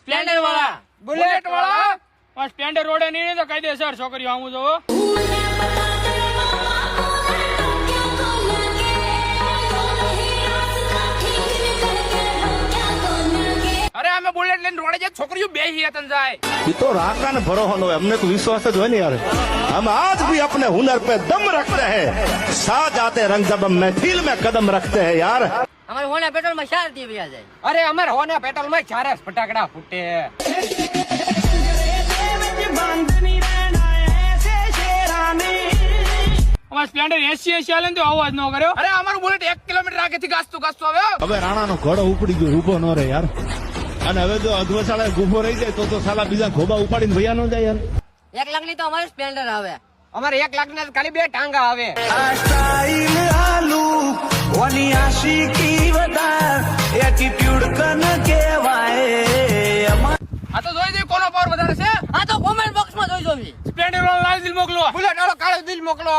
Splendor વાળા, bullet વાળા. Splendor રોડે નહીં તો કાયદેસર છોકરીઓ આવું જોવો. અરે અમે બુલેટ લઈને રોડે જાય છોકરીઓ બેહી હતન જાય. ये तो राका ने भरोसा नो हमने को विश्वास जो है नहीं यार हम आज भी अपने हुनर पे दम रखते हैं साथ जाते रंग जब हम महफिल में कदम रखते हैं यार અમારે હોના પેટ્રોલ માં ચાર દી વ્યા જાય. અરે અમાર હોના પેટ્રોલ માં ચારે ફટાકડા ફૂટે. અમારે સ્પ્લેન્ડર 80 હાલે ને તો અવાજ ન કર્યો. અરે અમારું બુલેટ 1 કિલોમીટર આગેથી ગાસતું આવ્યો. હવે રાણા નો ઘોડો ઉપડી ગયો ઉભો ન રહે યાર અને હવે જો અધવસાળે ઉભો રહી જાય તો સાલા બીજા ખોબા ઉપાડીને ભૈયા ન જાય યાર 1 લાખ ની તો અમારે સ્પ્લેન્ડર આવે. અમારે 1 લાખ ના ખાલી 2 ટાંગા આવે. આ તો જોઈ દે કોનો પાવર વધારે છે. આ તો કોમેન્ટ બોક્સ માં જોઈ જોવી. સ્પ્લેન્ડર વાળા લાલ દિલ મોકલો. બુલેટ વાળો કાળો દિલ મોકલો.